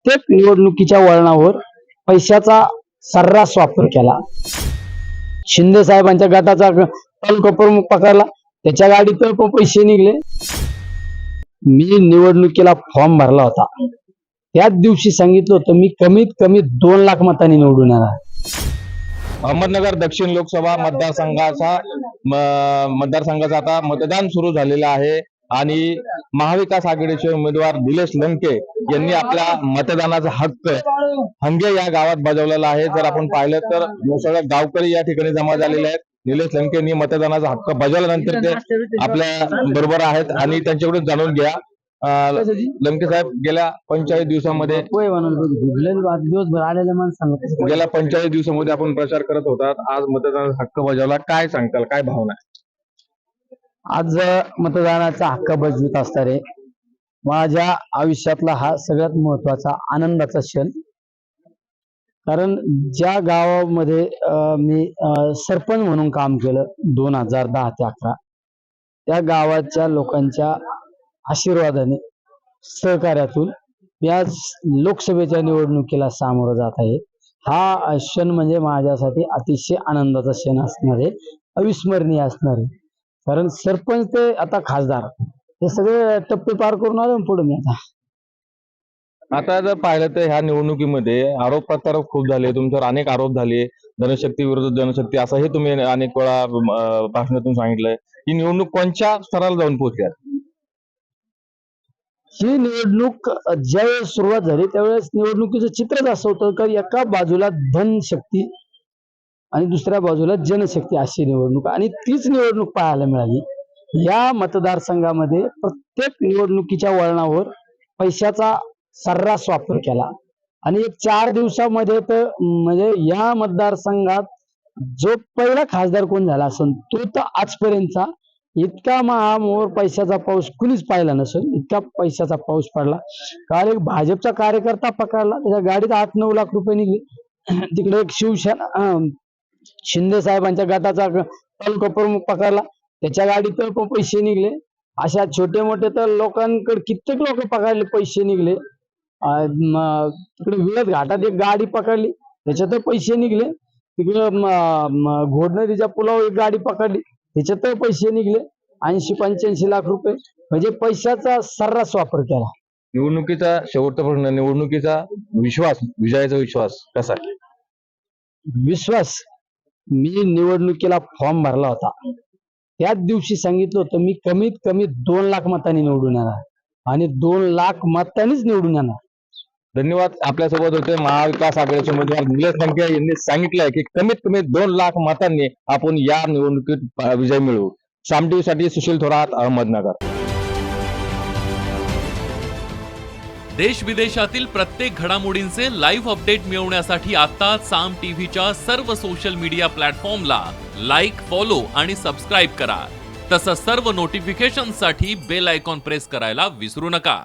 प्रत्येक निवडणुकीच्या वळणावर पैशाचा सर्रास वापर केला. शिंदे साहेबांच्या गटाचा तालुका प्रमुख पकडला, त्याच्या गाडीत पैसे निघले. मी निवडणुकीला फॉर्म भरला होता, त्याच दिवशी सांगितलं होतं मी कमीत कमी 2 लाख मतांनी निवडून येणार. अहमदनगर दक्षिण लोकसभा मतदारसंघाचा आता मतदान सुरू झालेलं आहे आणि महाविकास आघाडीचे उमेदवार निलेश लंके यांनी आपला मतदानाचा हक्क हंगे या गावात बजावलेला आहे. जर आपण पाहिलं तर सगळे गावकरी या ठिकाणी जमा झालेले आहेत. निलेश लंके यांनी मतदानाचा हक्क बजावल्यानंतर ते आपल्या बरोबर आहेत आणि त्यांच्याकडून जाणून घ्या. लंके साहेब, गेल्या 45 दिवसामध्ये गेल्या 45 दिवसामध्ये आपण प्रचार करत होतात, आज मतदानाचा हक्क बजावला, काय सांगताल, काय भावना आहे? आज मतदानाचा हक्क बजावत असणारे माझ्या आयुष्यातला हा सगळ्यात महत्वाचा आनंदाचा क्षण. कारण ज्या गावामध्ये मी सरपंच म्हणून काम केलं 2010 ते 11, त्या गावाच्या लोकांच्या आशीर्वादाने, सहकार्यातून मी आज लोकसभेच्या निवडणुकीला सामोरं जात आहे. हा क्षण म्हणजे माझ्यासाठी अतिशय आनंदाचा क्षण असणार आहे, अविस्मरणीय असणार आहे. कारण सरपंच ते आता खासदार हे सगळे टप्पे पार करून आलो पुढे मी आता जर पाहिलं तर ह्या निवडणुकीमध्ये आरोप प्रत्यारोप खूप झाले, तुमच्यावर अनेक आरोप झाले, जनशक्ती विरुद्ध जनशक्ती असं हे तुम्ही अनेक वेळा भाषणातून सांगितलंय. ही निवडणूक कोणत्या स्तराला जाऊन पोहोचली? ही निवडणूक ज्यावेळेस सुरुवात झाली त्यावेळेस निवडणुकीचं चित्रच असं होतं की एका बाजूला धनशक्ती आणि दुसऱ्या बाजूला जनशक्ती अशी निवडणूक, आणि तीच निवडणूक पाहायला मिळाली. या मतदारसंघामध्ये प्रत्येक निवडणुकीच्या वळणावर पैशाचा सर्रास वापर केला आणि 4 दिवसामध्ये तर म्हणजे या मतदारसंघात जो पहिला खासदार कोण झाला असेल तो तर आजपर्यंतचा इतका महामोर पैशाचा पाऊस कुणीच पाहिला नसेल, इतका पैशाचा पाऊस पडला. काल एक भाजपचा कार्यकर्ता पकडला, त्याच्या गाडीत 8-9 लाख रुपये निघले. तिकडे एक शिवसेना शिंदे साहेबांच्या गटाचा तालुका प्रमुख पकडला, त्याच्या गाडीत पैसे निघले. अशा छोटे मोठे तर लोकांकडे कित्येक लोक पकडले, पैसे निघले. तिकडे विळद घाटात एक गाडी पकडली, त्याच्यात पैसे निघले. तिकडे घोडनदीच्या पुलावर एक गाडी पकडली, त्याच्यात पैसे निघले. 80-85 लाख रुपये म्हणजे पैशाचा सर्रास वापर केला. निवडणुकीचा शेवटचा प्रश्न, निवडणुकीचा विश्वास, विजयाचा विश्वास कसा आहे? विश्वास, मी निवडणुकीला फॉर्म भरला होता, त्याच दिवशी सांगितलं होतं मी कमीत कमी 2 लाख मतांनी निवडून येणार आणि 2 लाख मतांनीच निवडून येणार. धन्यवाद. आपल्यासोबत होते महाविकास आघाडीचे उमेदवार निलेश लंके यांनी सांगितलंय की कमीत कमी 2 लाख मतांनी आपण या निवडणुकीत विजय मिळवू. साम टीव्ही साठी सुशील थोरात, अहमदनगर. देश विदेशातील प्रत्येक घडामोडींचे लाईव्ह अपडेट मिळवण्यासाठी आता साम टीव्हीच्या सर्व सोशल मीडिया प्लॅटफॉर्मला लाईक, फॉलो आणि सबस्क्राईब करा. तसंच सर्व नोटिफिकेशनसाठी बेल आयकॉन प्रेस करायला विसरू नका.